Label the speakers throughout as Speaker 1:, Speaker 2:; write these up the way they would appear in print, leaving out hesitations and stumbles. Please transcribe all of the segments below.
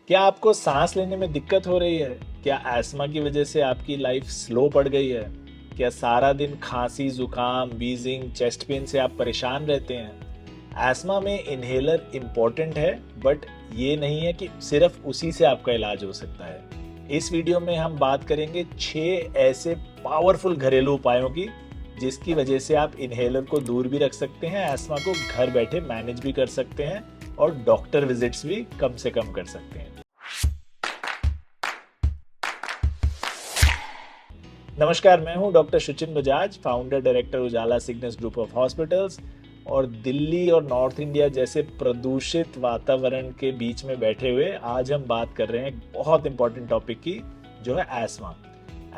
Speaker 1: क्या आपको सांस लेने में दिक्कत हो रही है? क्या अस्थमा की वजह से आपकी लाइफ स्लो पड़ गई है? क्या सारा दिन खांसी, जुकाम, वीजिंग, चेस्ट पेन से आप परेशान रहते हैं? अस्थमा में इन्हेलर इम्पोर्टेंट है, बट ये नहीं है कि सिर्फ उसी से आपका इलाज हो सकता है। इस वीडियो में हम बात करेंगे 6 ऐसे पावरफुल घरेलू उपायों की जिसकी वजह से आप इन्हेलर को दूर भी रख सकते हैं, अस्थमा को घर बैठे मैनेज भी कर सकते हैं और डॉक्टर विजिट्स भी कम से कम कर सकते हैं। नमस्कार, मैं हूं doctor Suchin Bajaj, founder director Ujala Cygnus group of hospitals. और दिल्ली और नॉर्थ इंडिया जैसे प्रदूषित वातावरण के बीच में बैठे हुए आज हम बात कर रहे हैं एक बहुत इंपॉर्टेंट टॉपिक की, जो है एस्मा।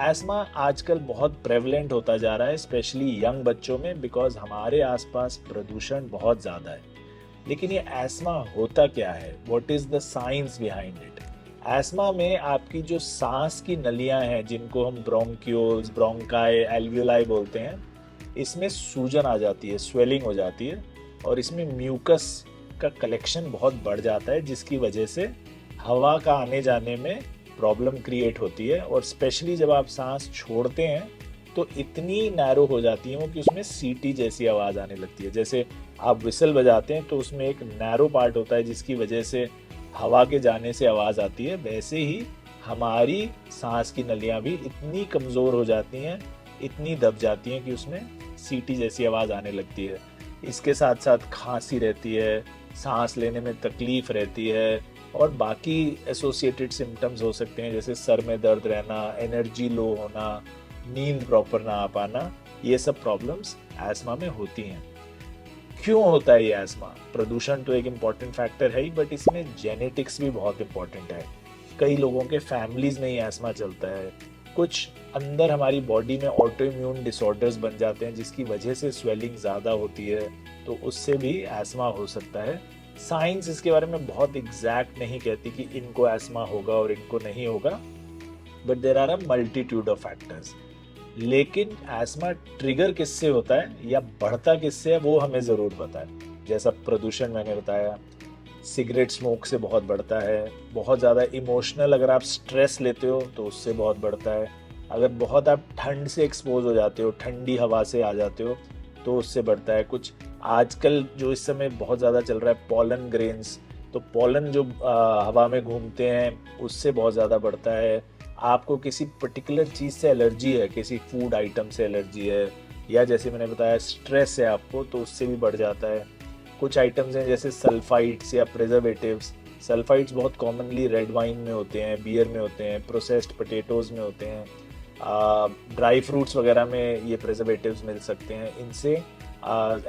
Speaker 1: एस्मा आजकल बहुत प्रेवलेंट होता जा रहा है, स्पेशली यंग बच्चों में, बिकॉज हमारे आसपास प्रदूषण बहुत ज़्यादा है। लेकिन ये एस्मा होता क्या है? What is the science behind it? ESMA में आपकी जो सांस की नलियां हैं, जिनको हम ब्रोंक्यूल्स, ब्रोंकाई, एल्वियोलाई बोलते हैं, इसमें सूजन आ जाती है, स्वेलिंग हो जाती है और इसमें म्यूकस का कलेक्शन बहुत बढ़ जाता है, जिसकी वजह से हवा का आने जाने में प्रॉब्लम क्रिएट होती है। और स्पेशली जब आप सांस छोड़ते हैं तो इतनी नैरो हो जाती है कि उसमें सीटी जैसी आवाज़ आने लगती है। जैसे आप विसल बजाते हैं तो उसमें एक नैरो पार्ट होता है जिसकी वजह से हवा के जाने से आवाज़ आती है, वैसे ही हमारी सांस की नलियां भी इतनी कमज़ोर हो जाती हैं, इतनी दब जाती हैं कि उसमें सीटी जैसी आवाज़ आने लगती है। इसके साथ साथ खांसी रहती है, सांस लेने में तकलीफ़ रहती है और बाकी एसोसिएटेड सिम्टम्स हो सकते हैं, जैसे सर में दर्द रहना, एनर्जी लो होना, नींद प्रॉपर ना आ पाना। ये सब प्रॉब्लम्स एस्मा में होती हैं। क्यों होता है ये एस्मा? प्रदूषण तो एक इम्पॉर्टेंट फैक्टर है ही, बट इसमें जेनेटिक्स भी बहुत इम्पॉर्टेंट है। कई लोगों के फैमिलीज में ही एस्मा चलता है। कुछ अंदर हमारी बॉडी में ऑटो इम्यून डिसऑर्डर्स बन जाते हैं जिसकी वजह से स्वेलिंग ज़्यादा होती है, तो उससे भी एस्मा हो सकता है। साइंस इसके बारे में बहुत एग्जैक्ट नहीं कहती कि इनको एस्मा होगा और इनको नहीं होगा, but there are a multitude of factors. लेकिन एस्मा ट्रिगर किससे होता है या बढ़ता किससे है, वो हमें ज़रूर पता है। जैसा प्रदूषण मैंने बताया, सिगरेट स्मोक से बहुत बढ़ता है। बहुत ज़्यादा इमोशनल अगर आप स्ट्रेस लेते हो तो उससे बहुत बढ़ता है। अगर बहुत आप ठंड से एक्सपोज हो जाते हो, ठंडी हवा से आ जाते हो, तो उससे बढ़ता है। कुछ आजकल जो इस समय बहुत ज़्यादा चल रहा है, पॉलन ग्रेन्स, तो पॉलन जो हवा में घूमते हैं उससे बहुत ज़्यादा बढ़ता है। आपको किसी पर्टिकुलर चीज़ से एलर्जी है, किसी फूड आइटम से एलर्जी है, या जैसे मैंने बताया स्ट्रेस है आपको, तो उससे भी बढ़ जाता है। कुछ आइटम्स हैं जैसे सल्फाइड्स या प्रिजर्वेटिव्स। सल्फाइड्स बहुत कॉमनली रेड वाइन में होते हैं, बियर में होते हैं, प्रोसेस्ड पोटैटोज़ में होते हैं, ड्राई फ्रूट्स वगैरह में ये प्रिजर्वेटिव्स मिल सकते हैं। इनसे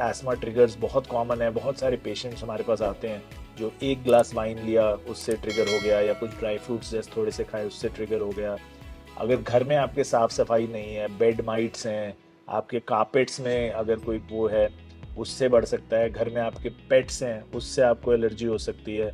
Speaker 1: एस्मा ट्रिगर्स बहुत कॉमन है। बहुत सारे पेशेंट्स हमारे पास आते हैं जो एक ग्लास वाइन लिया उससे ट्रिगर हो गया, या कुछ ड्राई फ्रूट्स जैसे थोड़े से खाए उससे ट्रिगर हो गया। अगर घर में आपके साफ़ सफाई नहीं है, बेड माइट्स हैं, आपके कारपेट्स में अगर कोई वो है, उससे बढ़ सकता है। घर में आपके पेट्स हैं, उससे आपको एलर्जी हो सकती है।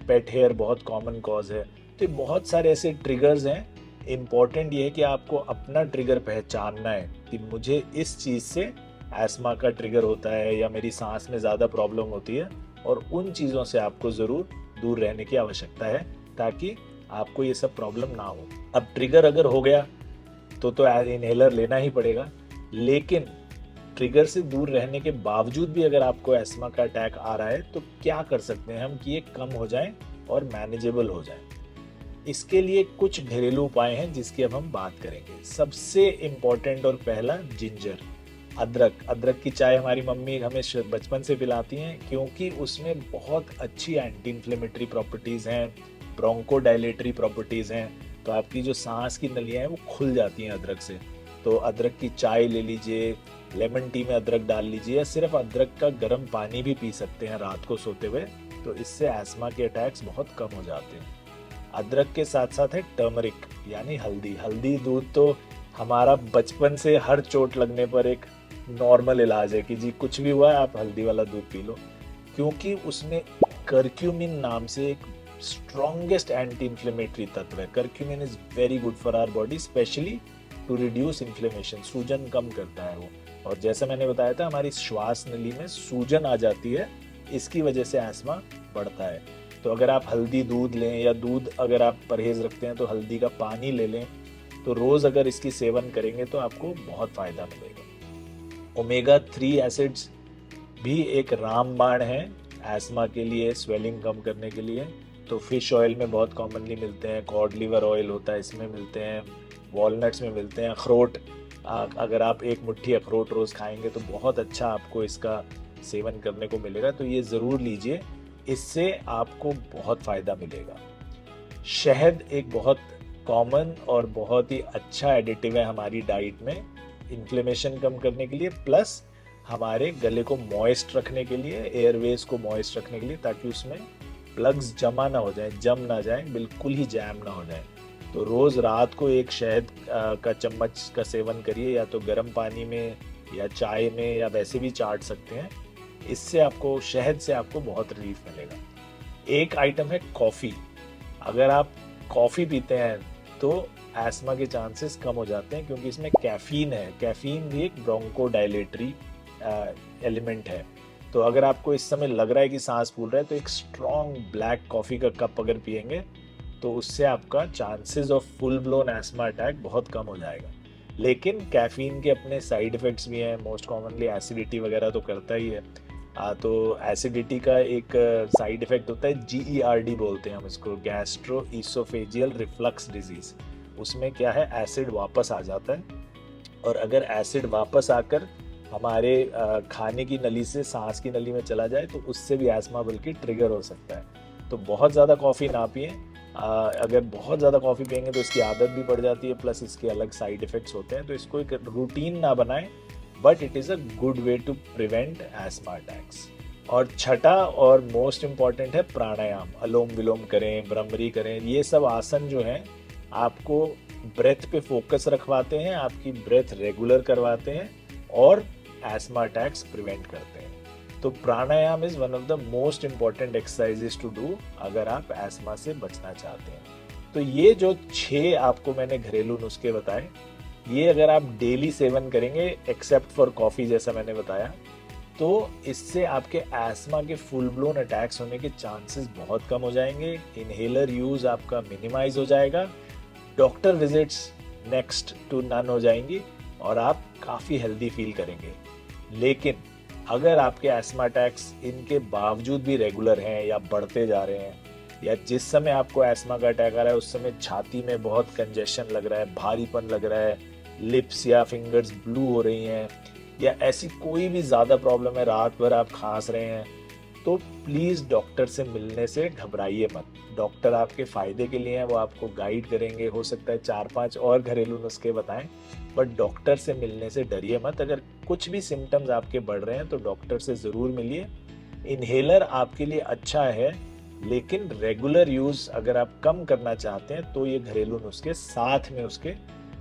Speaker 1: पेट हेयर बहुत कॉमन कॉज है। तो बहुत सारे ऐसे ट्रिगर्स हैं। इम्पॉर्टेंट ये है कि आपको अपना ट्रिगर पहचानना है कि मुझे इस चीज़ से एस्मा का ट्रिगर होता है या मेरी सांस में ज़्यादा प्रॉब्लम होती है, और उन चीज़ों से आपको ज़रूर दूर रहने की आवश्यकता है ताकि आपको ये सब प्रॉब्लम ना हो। अब ट्रिगर अगर हो गया तो इन्हेलर लेना ही पड़ेगा। लेकिन ट्रिगर से दूर रहने के बावजूद भी अगर आपको एस्मा का अटैक आ रहा है तो क्या कर सकते हैं हम कि ये कम हो जाए और मैनेजेबल हो जाए? इसके लिए कुछ घरेलू उपाय हैं जिसकी अब हम बात करेंगे। सबसे इम्पोर्टेंट और पहला, जिंजर, अदरक। अदरक की चाय हमारी मम्मी हमें बचपन से पिलाती हैं क्योंकि उसमें बहुत अच्छी एंटी इन्फ्लेमेटरी प्रॉपर्टीज़ हैं, ब्रोंकोडायलेटरी प्रॉपर्टीज़ हैं। तो आपकी जो सांस की नलियाँ हैं वो खुल जाती हैं अदरक से। तो अदरक की चाय ले लीजिए, लेमन टी में अदरक डाल लीजिए, या सिर्फ अदरक का गर्म पानी भी पी सकते हैं रात को सोते हुए, तो इससे एस्मा के अटैक्स बहुत कम हो जाते हैं। अदरक के साथ साथ है टर्मरिक, यानी हल्दी। हल्दी दूध तो हमारा बचपन से हर चोट लगने पर एक नॉर्मल इलाज है कि जी कुछ भी हुआ है आप हल्दी वाला दूध पी लो, क्योंकि उसमें करक्यूमिन नाम से एक स्ट्रॉन्गेस्ट एंटी इन्फ्लेमेटरी तत्व है। Curcumin is very good for our body, specially to reduce inflammation. सूजन कम करता है वो। और जैसा मैंने बताया था, हमारी श्वास नली में सूजन आ जाती है, इसकी वजह से एस्मा बढ़ता है। तो अगर आप हल्दी दूध लें या दूध अगर आप परहेज़ रखते हैं तो हल्दी का पानी ले लें, तो रोज़ अगर इसकी सेवन करेंगे तो आपको बहुत फ़ायदा मिलेगा। ओमेगा 3 एसिड्स भी एक रामबाण है एस्मा के लिए, स्वेलिंग कम करने के लिए। तो फिश ऑयल में बहुत कॉमनली मिलते हैं, कॉड लिवर ऑयल होता है इसमें मिलते हैं, वॉलनट्स में मिलते हैं, अखरोट, अगर आप एक मुट्ठी अखरोट रोज़ खाएंगे तो बहुत अच्छा आपको इसका सेवन करने को मिलेगा, तो ये ज़रूर लीजिए, इससे आपको बहुत फ़ायदा मिलेगा। शहद एक बहुत कॉमन और बहुत ही अच्छा एडिटिव है हमारी डाइट में, इन्फ्लेमेशन कम करने के लिए, प्लस हमारे गले को मॉइस्ट रखने के लिए, एयरवेज को मॉइस्ट रखने के लिए, ताकि उसमें प्लग्स जमा ना हो जाए, जम ना जाए, बिल्कुल ही जैम ना हो जाए। तो रोज़ रात को एक शहद का चम्मच का सेवन करिए, या तो गर्म पानी में या चाय में, या वैसे भी चाट सकते हैं। इससे आपको, शहद से आपको बहुत रिलीफ मिलेगा। एक आइटम है कॉफ़ी। अगर आप कॉफ़ी पीते हैं तो एस्मा के चांसेस कम हो जाते हैं, क्योंकि इसमें कैफीन है। कैफीन भी एक ब्रोंकोडायलेटरी एलिमेंट है। तो अगर आपको इस समय लग रहा है कि सांस फूल रहा है, तो एक स्ट्रॉन्ग ब्लैक कॉफ़ी का कप अगर पिएंगे तो उससे आपका chances of full blown ESMA attack बहुत कम हो जाएगा। लेकिन कैफीन के अपने साइड इफ़ेक्ट्स भी हैं, मोस्ट कॉमनली एसिडिटी वगैरह तो करता ही है। तो एसिडिटी का एक साइड इफ़ेक्ट होता है, GERD बोलते हैं हम इसको, गैस्ट्रो ईसोफेजियल रिफ्लक्स डिजीज़। उसमें क्या है, एसिड वापस आ जाता है, और अगर एसिड वापस आकर हमारे खाने की नली से सांस की नली में चला जाए तो उससे भी एस्मा बल्कि ट्रिगर हो सकता है। तो बहुत ज़्यादा कॉफ़ी ना पिएं। अगर बहुत ज़्यादा कॉफ़ी पिएंगे तो इसकी आदत भी पड़ जाती है, प्लस इसके अलग साइड इफ़ेक्ट्स होते हैं। तो इसको एक रूटीन ना बनाएं, but it is a good way to prevent asthma attacks. और छठा और मोस्ट इम्पॉर्टेंट है प्राणायाम। अनुलोम विलोम करें, भ्रमरी करें। ये सब आसन जो हैं आपको ब्रेथ पे फोकस रखवाते हैं, आपकी ब्रेथ रेगुलर करवाते हैं और एस्मा अटैक्स प्रिवेंट करते हैं। तो pranayama is one of the most important exercises to do अगर आप एस्मा से बचना चाहते हैं। तो ये जो 6 आपको मैंने घरेलू नुस्खे बताए, ये अगर आप डेली सेवन करेंगे, एक्सेप्ट फॉर कॉफ़ी जैसा मैंने बताया, तो इससे आपके एस्मा के फुल ब्लोन अटैक्स होने के चांसेस बहुत कम हो जाएंगे। इनहेलर यूज़ आपका मिनिमाइज हो जाएगा, doctor visits next to none हो जाएंगी, और आप काफ़ी हेल्दी फील करेंगे। लेकिन अगर आपके एस्मा अटैक्स इनके बावजूद भी रेगुलर हैं या बढ़ते जा रहे हैं, या जिस समय आपको एस्मा का अटैक आ रहा है उस समय छाती में बहुत कंजेशन लग रहा है, भारीपन लग रहा है, लिप्स या फिंगर्स ब्लू हो रही हैं, या ऐसी कोई भी ज़्यादा प्रॉब्लम है, रात भर आप खांस रहे हैं, तो प्लीज़ डॉक्टर से मिलने से घबराइए मत। डॉक्टर आपके फ़ायदे के लिए हैं, वो आपको गाइड करेंगे, हो सकता है 4-5 और घरेलू नुस्खे बताएं, बट डॉक्टर से मिलने से डरिए मत। अगर कुछ भी सिम्टम्स आपके बढ़ रहे हैं तो डॉक्टर से ज़रूर मिलिए। इनहेलर आपके लिए अच्छा है, लेकिन रेगुलर यूज़ अगर आप कम करना चाहते हैं तो ये घरेलू नुस्खे साथ में उसके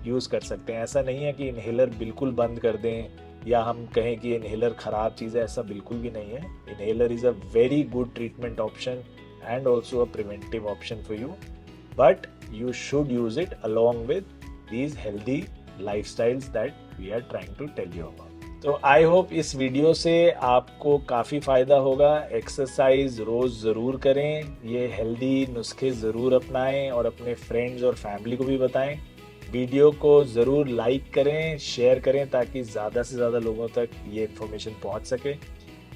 Speaker 1: यूज़ कर सकते हैं। ऐसा नहीं है कि इनहेलर बिल्कुल बंद कर दें या हम कहें कि इनहेलर ख़राब चीज़ है, ऐसा बिल्कुल भी नहीं है। Inhaler is a very good treatment option and also a preventive option for you, but you should use it along with these healthy lifestyles that we are trying to tell you about. तो I hope इस video से आपको काफ़ी फ़ायदा होगा। Exercise रोज़ ज़रूर करें, ये हेल्दी नुस्खे ज़रूर अपनाएं और अपने फ्रेंड्स और फैमिली को भी बताएं। वीडियो को ज़रूर लाइक करें, शेयर करें, ताकि ज़्यादा से ज़्यादा लोगों तक ये इन्फॉर्मेशन पहुंच सके।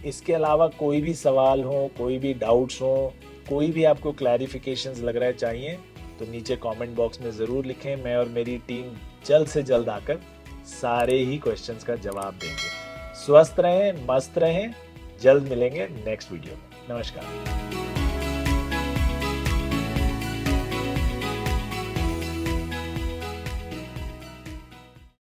Speaker 1: इसके अलावा कोई भी सवाल हो, कोई भी डाउट्स हो, कोई भी आपको क्लैरिफिकेशंस लग रहा है चाहिए, तो नीचे कमेंट बॉक्स में ज़रूर लिखें। मैं और मेरी टीम जल्द से जल्द आकर सारे ही क्वेश्चंस का जवाब देंगे। स्वस्थ रहें, मस्त रहें, जल्द मिलेंगे नेक्स्ट वीडियो में। नमस्कार।